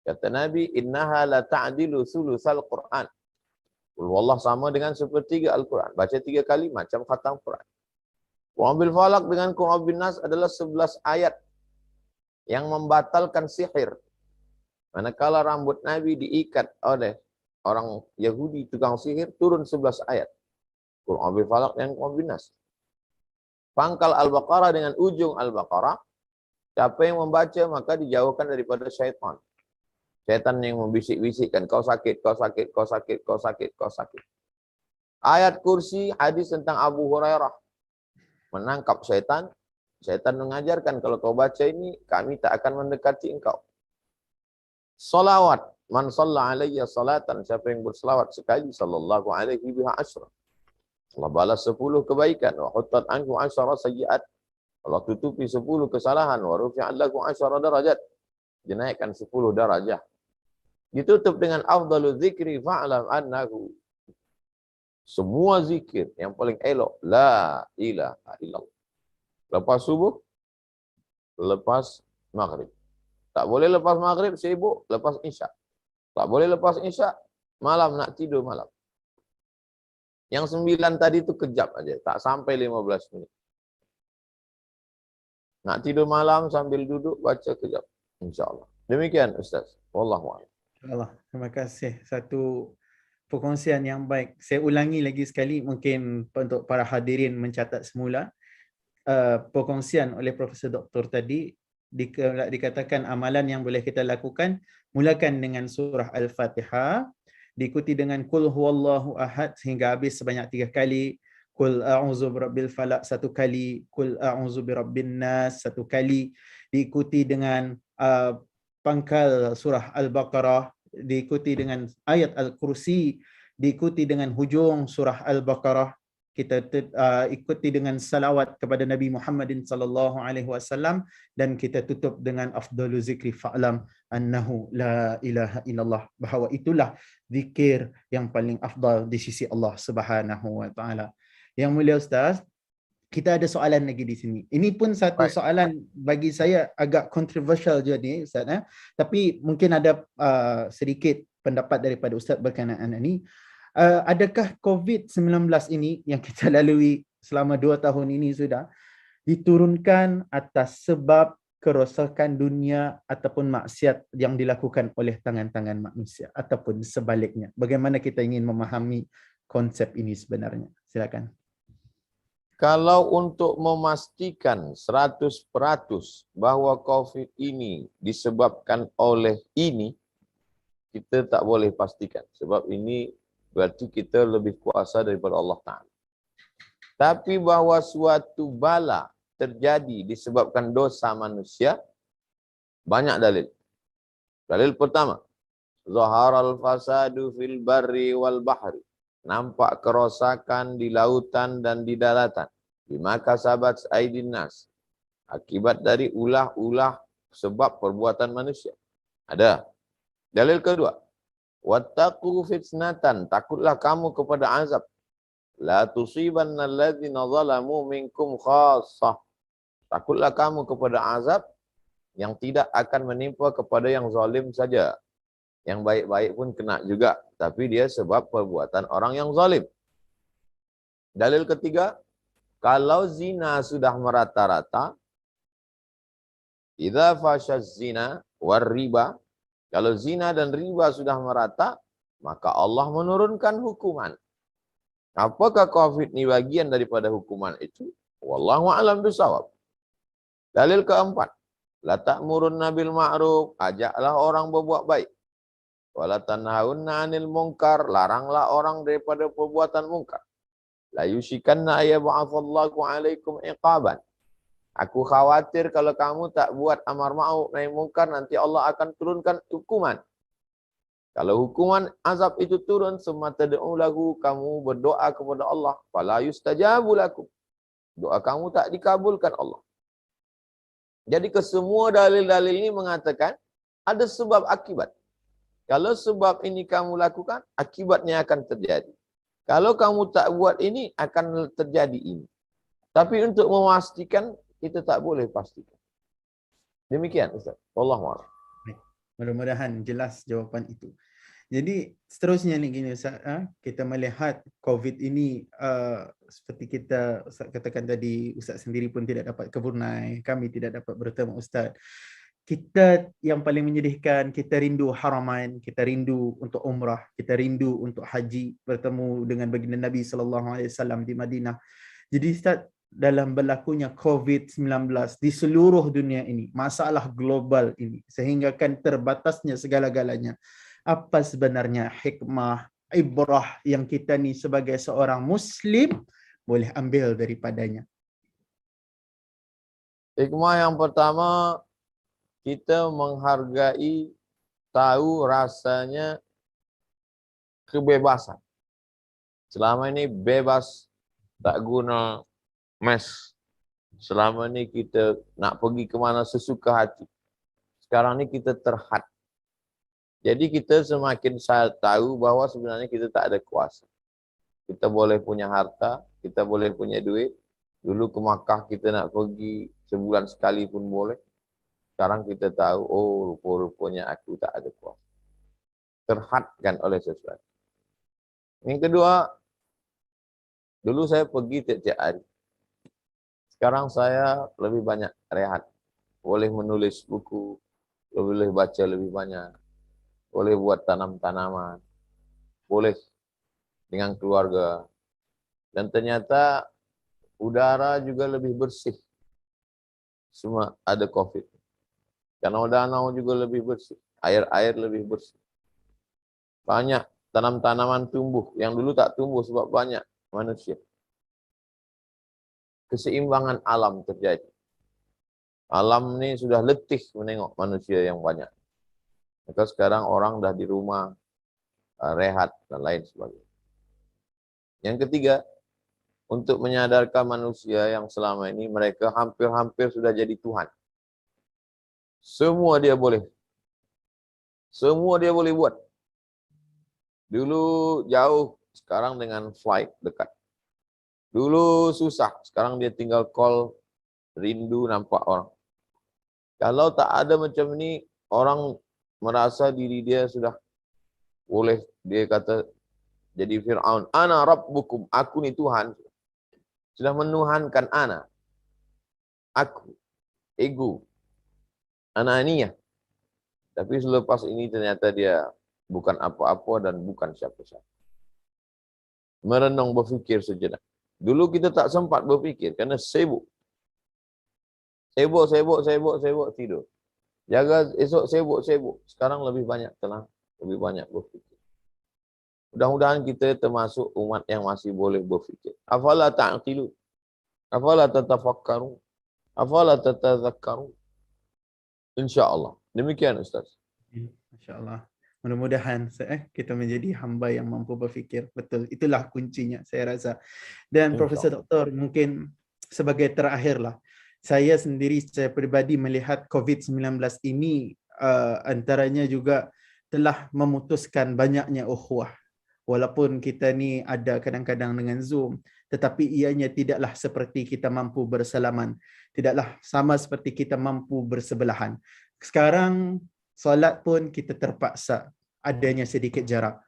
Kata Nabi, innaha la ta'dilu sulusal Quran. Qul huwallah sama dengan sepertiga Al-Quran. Baca 3 kali macam khatam Quran. Qul bil falaq dengan Qul bin nas adalah 11 ayat yang membatalkan sihir. Manakala rambut Nabi diikat oleh orang Yahudi tukang sihir, turun 11 ayat. Qul a'udzu falaq dan qul binas. Pangkal Al-Baqarah dengan ujung Al-Baqarah, siapa yang membaca maka dijauhkan daripada syaitan. Syaitan yang membisik-bisikkan, kau sakit, kau sakit, kau sakit, kau sakit, kau sakit. Ayat kursi, hadis tentang Abu Hurairah menangkap syaitan. Syaitan mengajarkan, kalau kau baca ini, kami tak akan mendekati engkau. Salawat, man shalla alayya salatan, siapa yang berselawat sekali, sallallahu alaihi biha asyra. Allah balas 10 kebaikan, wa huttat anhu asyara sayyi'at. Allah tutupi 10 kesalahan, wa rufi'at lahu asyara darajat. Dinaikkan 10 darajah. Ditutup dengan afdalu zikri fa'lam annahu. Semua zikir yang paling elok, la ilaha illallah. Lepas subuh, lepas maghrib. Tak boleh lepas maghrib sibuk, lepas isyak. Tak boleh lepas isyak, malam nak tidur malam. Yang 9 tadi tu kejap aja, tak sampai 15 minit. Nak tidur malam sambil duduk baca kejap, insya-Allah. Demikian Ustaz. Wallahu a'lam. Allah, terima kasih. Satu perkongsian yang baik. Saya ulangi lagi sekali, mungkin untuk para hadirin mencatat semula. Perkongsian oleh Profesor Doktor tadi, dikatakan amalan yang boleh kita lakukan, mulakan dengan surah Al-Fatihah, diikuti dengan Qul huwallahu ahad sehingga habis sebanyak 3 kali, Qul a'udzu birabbil falaq 1 kali, Qul a'udzu birabbin nas 1 kali, diikuti dengan pangkal surah Al-Baqarah, diikuti dengan ayat Al-Kursi, diikuti dengan hujung surah Al-Baqarah. Kita ikuti dengan salawat kepada Nabi Muhammadin sallallahu alaihi wasallam, dan kita tutup dengan afdalu zikri fa'lam annahu la ilaha illallah, bahawa itulah zikir yang paling afdal di sisi Allah Subhanahu wa taala. Yang mulia Ustaz, kita ada soalan lagi di sini. Ini pun satu soalan bagi saya agak kontroversial je ni Ustaz, tapi mungkin ada sedikit pendapat daripada Ustaz berkenaan ini. Adakah COVID-19 ini yang kita lalui selama 2 tahun ini sudah diturunkan atas sebab kerosakan dunia ataupun maksiat yang dilakukan oleh tangan-tangan manusia, ataupun sebaliknya? Bagaimana kita ingin memahami konsep ini sebenarnya? Silakan. Kalau untuk memastikan 100% bahawa COVID ini disebabkan oleh ini, kita tak boleh pastikan. Sebab ini berarti kita lebih kuasa daripada Allah Ta'ala. Tapi bahawa suatu bala terjadi disebabkan dosa manusia, banyak dalil. Dalil pertama, zaharal fasadu fil barri wal bahri. Nampak kerosakan di lautan dan di daratan. Bima kasabat aydin nas. Akibat dari ulah-ulah sebab perbuatan manusia. Ada. Dalil kedua, wattaqu fitnatan, takutlah kamu kepada azab. La tusibanna alladzina zalamu minkum khassah. Takutlah kamu kepada azab yang tidak akan menimpa kepada yang zalim saja. Yang baik-baik pun kena juga, tapi dia sebab perbuatan orang yang zalim. Dalil ketiga, kalau zina sudah merata-rata, idza fasyaz zina war riba, kalau zina dan riba sudah merata, maka Allah menurunkan hukuman. Apakah COVID ini bagian daripada hukuman itu? Wallahu a'lam bishawab. Dalil keempat, la ta'murunna bil ma'ruf, ajaklah orang berbuat baik. Wala tanhaunna 'anil munkar, laranglah orang daripada perbuatan munkar. La yushikanna ayyab'atsallahu 'alaikum iqaban. Aku khawatir kalau kamu tak buat amar ma'ruf nahi munkar, nanti Allah akan turunkan hukuman. Kalau hukuman azab itu turun, summa tad'u lahu, kamu berdoa kepada Allah, fala yustajabu lakum. Doa kamu tak dikabulkan Allah. Jadi kesemua dalil-dalil ini mengatakan ada sebab akibat. Kalau sebab ini kamu lakukan, akibatnya akan terjadi. Kalau kamu tak buat ini, akan terjadi ini. Tapi untuk memastikan, kita tak boleh pastikan. Demikian Ustaz. Wallahu a'lam. Mudah-mudahan jelas jawapan itu. Jadi seterusnya ni gini Ustaz, kita melihat COVID ini seperti kita Ustaz katakan tadi, Ustaz sendiri pun tidak dapat ke Brunei, kami tidak dapat bertemu Ustaz. kita yang paling menyedihkan, kita rindu Haramain, kita rindu untuk umrah, kita rindu untuk haji, bertemu dengan baginda Nabi SAW di Madinah. Jadi Ustaz, dalam berlakunya COVID-19 di seluruh dunia ini, masalah global ini, sehingga kan terbatasnya segala-galanya, apa sebenarnya hikmah, ibrah yang kita ni sebagai seorang Muslim boleh ambil daripadanya? Hikmah yang pertama, kita menghargai, tahu rasanya kebebasan. Selama ini bebas, tak guna mask. Selama ini kita nak pergi ke mana sesuka hati. Sekarang ini kita terhad. Jadi kita semakin tahu bahawa sebenarnya kita tak ada kuasa. Kita boleh punya harta, kita boleh punya duit. Dulu ke Makkah kita nak pergi sebulan sekali pun boleh. Sekarang kita tahu, oh rupa-rupanya aku tak ada kuasa. Terhadkan oleh sesuatu. Yang kedua, dulu saya pergi tiap-tiap hari. Sekarang saya lebih banyak rehat. Boleh menulis buku, boleh baca lebih banyak. Boleh buat tanam-tanaman. Boleh dengan keluarga. Dan ternyata udara juga lebih bersih. Semua ada COVID. Danau-danau juga lebih bersih. Air-air lebih bersih. Banyak tanam-tanaman tumbuh. Yang dulu tak tumbuh sebab banyak manusia. Keseimbangan alam terjadi. Alam ni sudah letih menengok manusia yang banyak. Maka sekarang orang dah di rumah, rehat dan lain sebagainya. Yang ketiga, untuk menyadarkan manusia yang selama ini mereka hampir-hampir sudah jadi Tuhan. Semua dia boleh. Semua dia boleh buat. Dulu jauh, sekarang dengan flight dekat. Dulu susah, sekarang dia tinggal call, rindu nampak orang. Kalau tak ada macam ni, orang merasa diri dia sudah boleh, dia kata jadi Fir'aun. Ana rabbukum, aku ni Tuhan. Sudah menuhankan ana. Aku, ego, ananiyah. Tapi selepas ini ternyata dia bukan apa-apa dan bukan siapa-siapa. Merenung berfikir sejenak. Dulu kita tak sempat berfikir kerana sibuk. Sibuk, tidur. Jaga esok sibuk. Sekarang lebih banyak tenang, lebih banyak berfikir. Mudah-mudahan kita termasuk umat yang masih boleh berfikir. Afala ta'qilu? Afala tatafakkaru? Afala tatazakkaru? InsyaAllah. Demikian Ustaz. Masya-Allah. Mudah-mudahan kita menjadi hamba yang mampu berfikir. Betul, itulah kuncinya saya rasa. Dan Profesor Doktor, mungkin sebagai terakhirlah, saya sendiri, saya peribadi melihat COVID-19 ini antaranya juga telah memutuskan banyaknya ukhuwah. Walaupun kita ni ada kadang-kadang dengan Zoom, tetapi ianya tidaklah seperti kita mampu bersalaman. Tidaklah sama seperti kita mampu bersebelahan. Sekarang solat pun kita terpaksa adanya sedikit jarak.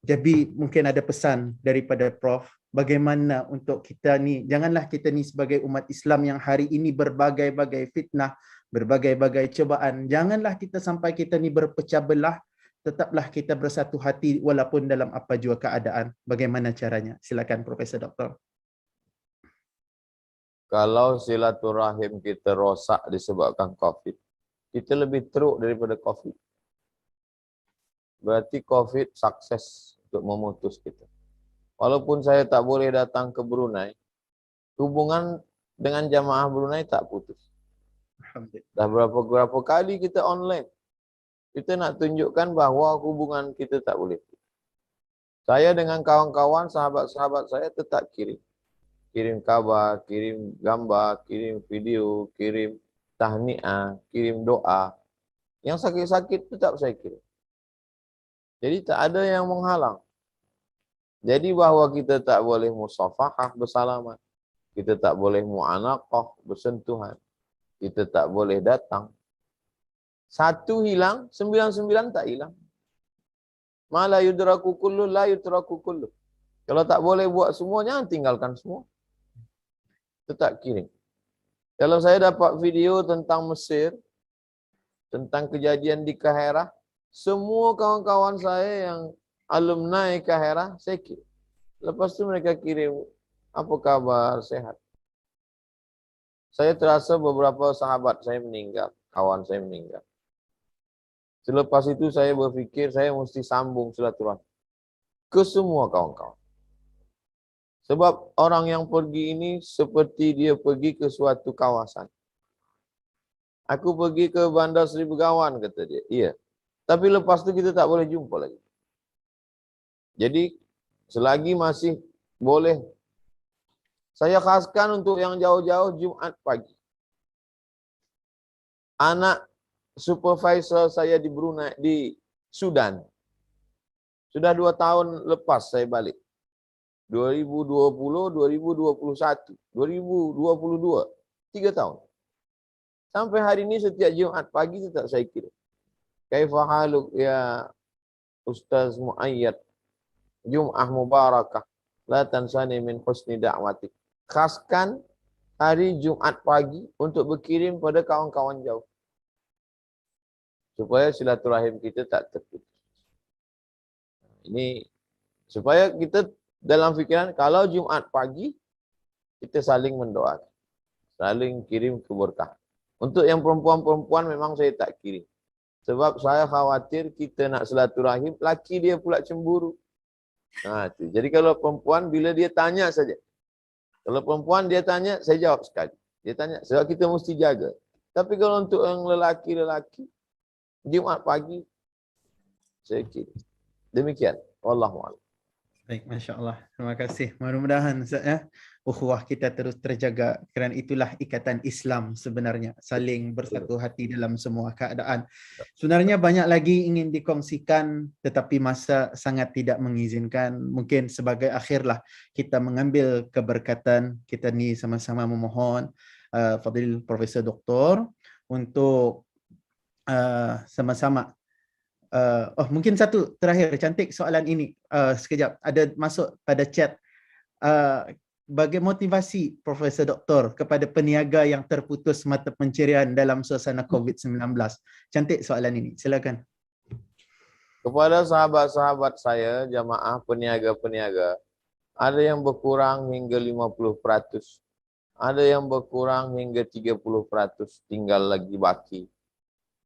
Jadi mungkin ada pesan daripada Prof, bagaimana untuk kita ni, janganlah kita ni sebagai umat Islam yang hari ini berbagai-bagai fitnah, berbagai-bagai cubaan, janganlah kita sampai kita ni berpecah belah, tetaplah kita bersatu hati walaupun dalam apa jua keadaan. Bagaimana caranya? Silakan Profesor Doktor. Kalau silaturahim kita rosak disebabkan COVID, kita lebih teruk daripada COVID. Berarti COVID sukses untuk memutus kita. Walaupun saya tak boleh datang ke Brunei, hubungan dengan jamaah Brunei tak putus. Dah berapa kali kita online. Kita nak tunjukkan bahawa hubungan kita tak boleh putus. Saya dengan kawan-kawan, sahabat-sahabat saya tetap kirim. Kirim kabar, kirim gambar, kirim video, kirim tahniah, kirim doa. Yang sakit-sakit tetap saya kirim. Jadi tak ada yang menghalang. Jadi bahawa kita tak boleh musafahah bersalaman. Kita tak boleh mu'anaqah bersentuhan. Kita tak boleh datang. Satu hilang, 99 tak hilang. Ma la yudraku kullu, la yudraku kullu. Kalau tak boleh buat semua, jangan tinggalkan semua. Tetap kirim. Kalau saya dapat video tentang Mesir, tentang kejadian di Kaherah, semua kawan-kawan saya yang alumni Kaherah, saya kirim. Lepas itu mereka kirim, apa kabar, sehat. Saya terasa beberapa sahabat saya meninggal, kawan saya meninggal. Selepas itu saya berpikir saya mesti sambung silaturahmi ke semua kawan-kawan. Sebab orang yang pergi ini seperti dia pergi ke suatu kawasan. Aku pergi ke Bandar Seri Begawan, kata dia. Iya. Tapi lepas itu kita tak boleh jumpa lagi. Jadi selagi masih boleh, saya khaskan untuk yang jauh-jauh Jumat pagi. Anak supervisor saya di Brunei, di Sudan, sudah 2 tahun lepas saya balik. 2020, 2021, 2022, 3 tahun. Sampai hari ini setiap Jumat pagi tetap saya kirim. Kaifa haluk ya Ustaz Muayyad, Jum'ah Mubarakah, la tansani min husni da'watik. Khaskan hari Jumat pagi untuk berkirim pada kawan-kawan jauh. Supaya silaturahim kita tak terputus. Ini supaya kita dalam fikiran, kalau Jumat pagi, kita saling mendoakan. Saling kirim keberkahan. Untuk yang perempuan-perempuan memang saya tak kirim. Sebab saya khawatir kita nak silaturahim, laki dia pula cemburu. Nah, itu. Jadi kalau perempuan, bila dia tanya saja. Kalau perempuan dia tanya, saya jawab sekali. Dia tanya, sebab kita mesti jaga. Tapi kalau untuk yang lelaki-lelaki, Jumat pagi, saya kirim. Demikian. Wallahu'alam. Baik, Masya Allah. Terima kasih. Mudah-mudahan Ustaz, ya, ukhuwah kita terus terjaga. Kerana itulah ikatan Islam sebenarnya. Saling bersatu hati dalam semua keadaan. Sebenarnya banyak lagi ingin dikongsikan, tetapi masa sangat tidak mengizinkan. Mungkin sebagai akhirlah kita mengambil keberkatan. Kita ni sama-sama memohon Fadil Profesor Doktor untuk sama-sama. Mungkin satu terakhir, cantik soalan ini. Sekejap, ada masuk pada chat. Bagi motivasi Profesor Doktor kepada peniaga yang terputus mata pencarian dalam suasana COVID-19. Cantik soalan ini, silakan. Kepada sahabat-sahabat saya, jamaah peniaga-peniaga, ada yang berkurang hingga 50%. Ada yang berkurang hingga 30%, tinggal lagi baki.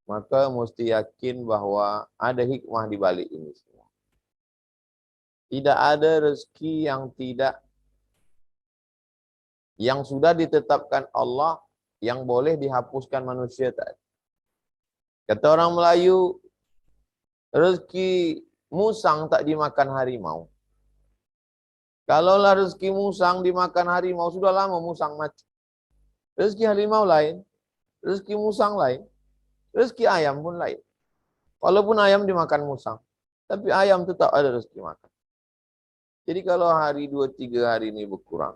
Maka mesti yakin bahawa ada hikmah di balik ini semua. Tidak ada rezeki yang sudah ditetapkan Allah yang boleh dihapuskan manusia tak. Kata orang Melayu, rezeki musang tak dimakan harimau. Kalaulah rezeki musang dimakan harimau, sudah lama musang mati. Rezeki harimau lain, rezeki musang lain. Rezeki ayam pun lain. Walaupun ayam dimakan musang, tapi ayam tetap ada rezeki makan. Jadi kalau hari 2-3 hari ini berkurang,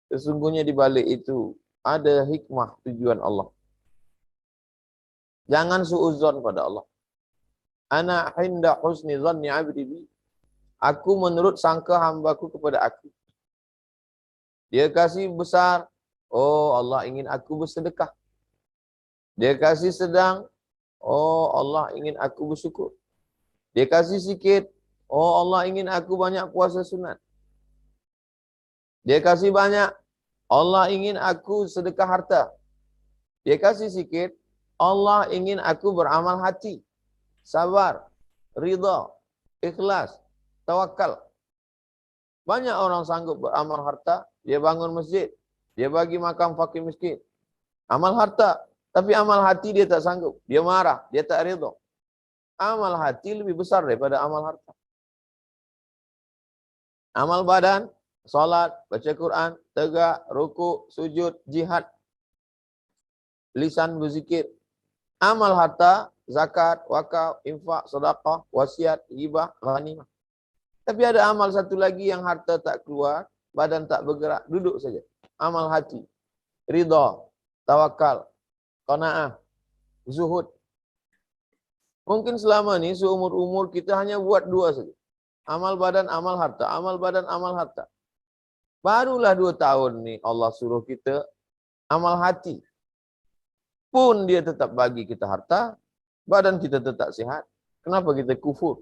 sesungguhnya di balik itu ada hikmah tujuan Allah. Jangan suudzon pada Allah. Ana hinda husni zanni abdi bi. Aku menurut sangka hambaku kepada aku. Dia kasih besar, oh Allah ingin aku bersedekah. Dia kasih sedang, oh Allah ingin aku bersyukur. Dia kasih sikit, oh Allah ingin aku banyak puasa sunat. Dia kasih banyak, Allah ingin aku sedekah harta. Dia kasih sikit, Allah ingin aku beramal hati, sabar, ridha, ikhlas, tawakal. Banyak orang sanggup beramal harta, dia bangun masjid, dia bagi makan fakir miskin. Amal harta. Tapi amal hati dia tak sanggup. Dia marah, dia tak ridha. Amal hati lebih besar daripada amal harta. Amal badan, salat, baca Quran, tegak, rukuk, sujud, jihad, lisan berzikir. Amal harta, zakat, wakaf, infak, sedekah, wasiat, hibah, ghanimah. Tapi ada amal satu lagi yang harta tak keluar, badan tak bergerak, duduk saja. Amal hati, ridha, tawakal, qanaah, zuhud. Mungkin selama ni seumur-umur kita hanya buat 2 saja. Amal badan, amal harta. Amal badan, amal harta. Barulah 2 tahun ni Allah suruh kita amal hati. pun dia tetap bagi kita harta, badan kita tetap sehat. Kenapa kita kufur?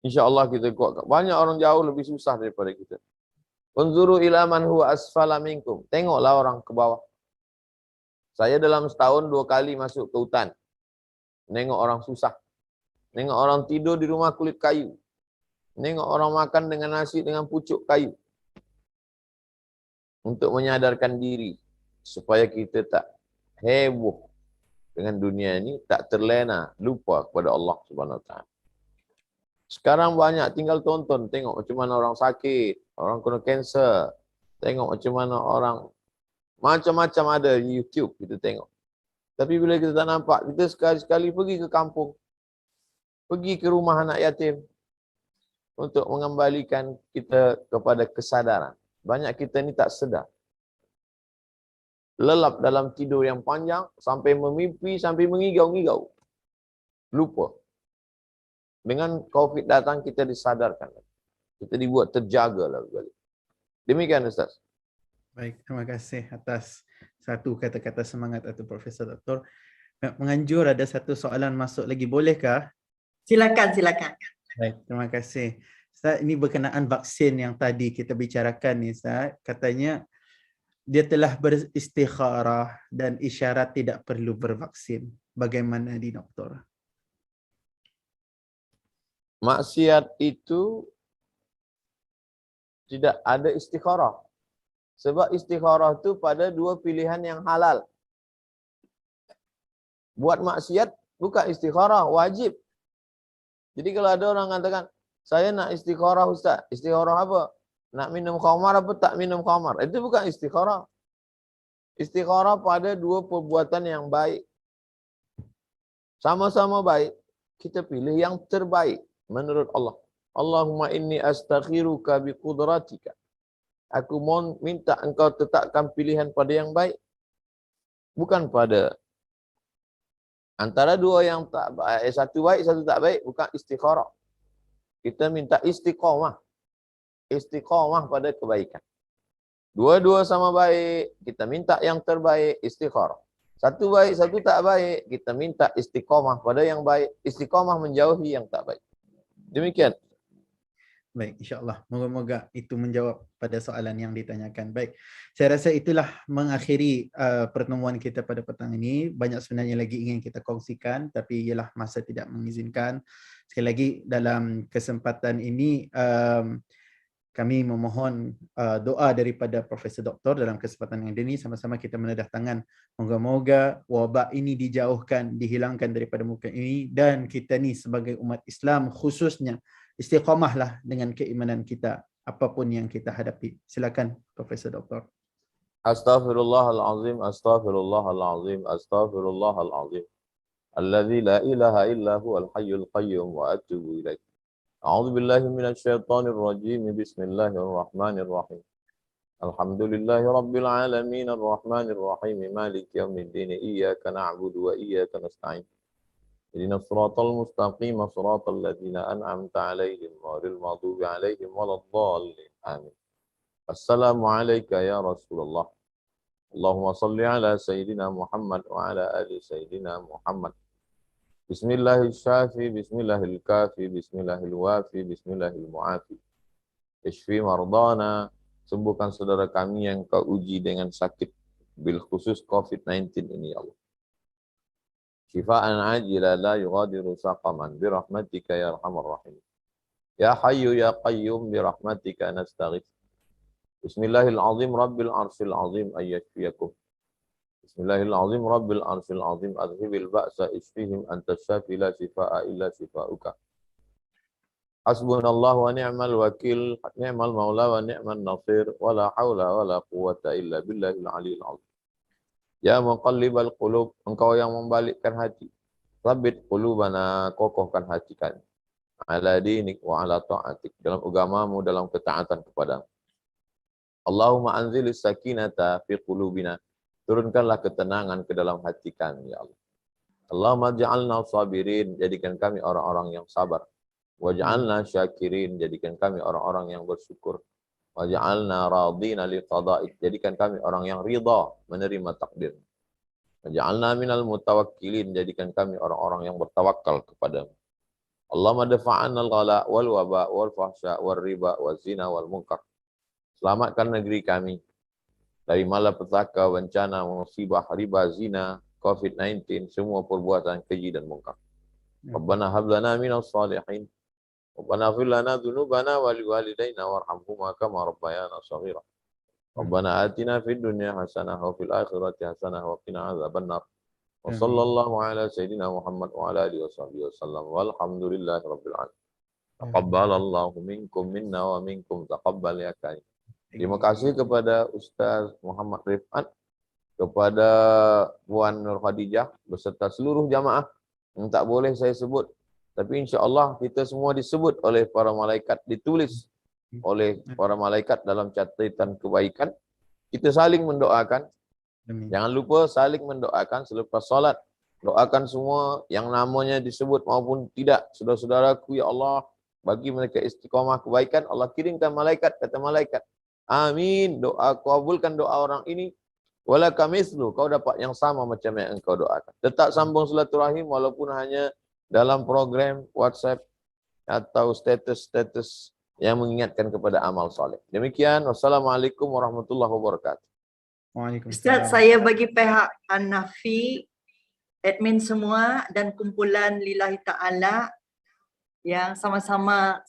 InsyaAllah kita kuat. Banyak orang jauh lebih susah daripada kita. Unzuru ila man huwa asfala minkum. Tengoklah orang ke bawah. Saya dalam setahun 2 kali masuk ke hutan. Nengok orang susah. Nengok orang tidur di rumah kulit kayu. Nengok orang makan dengan nasi dengan pucuk kayu. Untuk menyadarkan diri. Supaya kita tak heboh dengan dunia ini, tak terlena, lupa kepada Allah Subhanahu Wa Taala. Sekarang banyak tinggal tonton, tengok macam mana orang sakit, orang kena kanser, tengok macam mana orang, macam-macam ada di YouTube kita tengok. Tapi bila kita tak nampak, kita sekali-sekali pergi ke kampung, pergi ke rumah anak yatim untuk mengembalikan kita kepada kesadaran. Banyak kita ni tak sedar. Lelap dalam tidur yang panjang, sampai memimpi, sampai mengigau-ngigau. Lupa. Dengan COVID datang, kita disadarkan. Kita dibuat terjaga lah. Demikian Ustaz. Baik, terima kasih atas satu kata-kata semangat atau Profesor Doktor. Menganjur ada satu soalan masuk lagi, bolehkah? Silakan, silakan. Baik, terima kasih. Ustaz, ini berkenaan vaksin yang tadi kita bicarakan ni, Ustaz. Katanya dia telah beristikharah dan isyarat tidak perlu bervaksin. Bagaimana di doktor? Maksiat itu tidak ada istikharah. Sebab istikharah itu pada 2 pilihan yang halal. Buat maksiat bukan istikharah, wajib. Jadi kalau ada orang mengatakan, saya nak istikharah Ustaz. Istikharah apa? Nak minum khamar apa tak minum khamar? Itu bukan istikharah. Istikharah pada 2 perbuatan yang baik. Sama-sama baik, kita pilih yang terbaik menurut Allah. Allahumma inni astakhiruka biqudratika. Aku mohon minta engkau tetapkan pilihan pada yang baik. Bukan pada antara 2 yang tak baik, satu baik, satu tak baik, bukan istikharah. Kita minta istiqamah. Istiqamah pada kebaikan. 2-2 sama baik, kita minta yang terbaik, istikharah. Satu baik, satu tak baik, kita minta istiqamah pada yang baik, istiqamah menjauhi yang tak baik. Demikian. Baik, insyaAllah. Moga-moga itu menjawab pada soalan yang ditanyakan. Baik, saya rasa itulah mengakhiri pertemuan kita pada petang ini. Banyak sebenarnya lagi ingin kita kongsikan, tapi ialah masa tidak mengizinkan. Sekali lagi dalam kesempatan ini, kami memohon doa daripada Profesor Doktor dalam kesempatan yang ini. Sama-sama kita menedah tangan. Moga-moga wabak ini dijauhkan, dihilangkan daripada muka ini. Dan kita ni sebagai umat Islam khususnya, istiqamahlah dengan keimanan kita, apapun yang kita hadapi. Silakan Profesor Doktor. Astaghfirullahalazim, astaghfirullahalazim, astaghfirullahalazim. Alladzi la ilaha illa huwal hayyul qayyum wa atubu ilaih. A'udzu billahi minasyaitonir rajim. Bismillahirrahmanirrahim. Alhamdulillahi rabbil alamin arrahmanir rahim maliki yaumiddin iyyaka na'budu wa iyyaka nasta'in. Ihdinas siratal mustaqim siratal ladzina an'amta 'alaihim ghairil maghdubi 'alaihim waladdallin. Amin. Assalamu alayka ya Rasulullah. Allahumma salli ala sayyidina Muhammad wa ala ali sayyidina Muhammad. Bismillahil syafi, bismillahil kafi, bismillahil wafi, bismillahil mu'afi. Ishfi mardana, sembuhkan saudara kami yang kau uji dengan sakit bil khusus COVID-19 ini ya Allah. Shifaan ajila la yughadiru saqaman birahmatika ya arhamar rahim. Ya hayyu ya qayyum birahmatika nastaghith. Bismillahil azim rabbil arsyil azim ayyashfiyakum. Bismillahil azim rabbil arsyil azim adhibil ba'sa isfihim anta syafi la shifaa illa shifauka. Hasbunallahu wa ni'mal wakil, ni'mal maula wa ni'man nasir, wa la hawla wa la quwwata illa billahil aliyil azim. Ya muqallibal qulub, engkau yang membalikkan hati. Rabbit qulubana, kokohkan hati kami. Ala dinik wa ala ta'atik, dalam agamamu, dalam ketaatan kepadamu. Allahumma anzilis sakinata fi qulubina, turunkanlah ketenangan ke dalam hati kami, ya Allah. Allahumma ja'alna sabirin, jadikan kami orang-orang yang sabar. Waj'alna syakirin, jadikan kami orang-orang yang bersyukur. Waj'alna radina li qada'ik, jadikan kami orang yang ridha menerima takdir. Waj'alna minal mutawakkilin, jadikan kami orang-orang yang bertawakal kepadamu. Allahumma dafa'anna al-ghala wal waba wal fahsya wal riba wal zina wal munkar. Selamatkan negeri kami dari malapetaka, bencana, musibah, riba, zina, COVID-19, semua perbuatan keji dan munkar. Rabbana hab lana minas salihin. Rabbana ighfir lana dzunubana wa liwalidayna warhamhuma kama rabbayana shaghira. Rabbana atina fid dunya hasanah wa fil akhirati hasanah wa qina adzabannar. Wa sallallahu ala sayyidina Muhammad wa ala alihi wasallam walhamdulillahi rabbil alamin. Taqabbalallahu minkum minna wa minkum taqabbal ya karim. Terima kasih kepada Ustaz Muhammad Rifat, kepada Puan Nur Khadijah beserta seluruh jamaah yang tak boleh saya sebut. Tapi insya-Allah kita semua disebut oleh para malaikat, ditulis oleh para malaikat dalam catatan kebaikan. Kita saling mendoakan. Jangan lupa saling mendoakan selepas solat. Doakan semua yang namanya disebut maupun tidak. Saudara-saudaraku, ya Allah, bagi mereka istiqamah kebaikan, Allah kirimkan malaikat, kata malaikat, amin, doa, kabulkan doa orang ini. Wala kamithlu, kau dapat yang sama macam yang engkau doakan. Tetap sambung silaturahim walaupun hanya dalam program WhatsApp atau status-status yang mengingatkan kepada amal soleh. Demikian, wassalamualaikum warahmatullahi wabarakatuh. Ustaz, saya bagi pihak Hanafi, admin semua dan kumpulan lillahi ta'ala yang sama-sama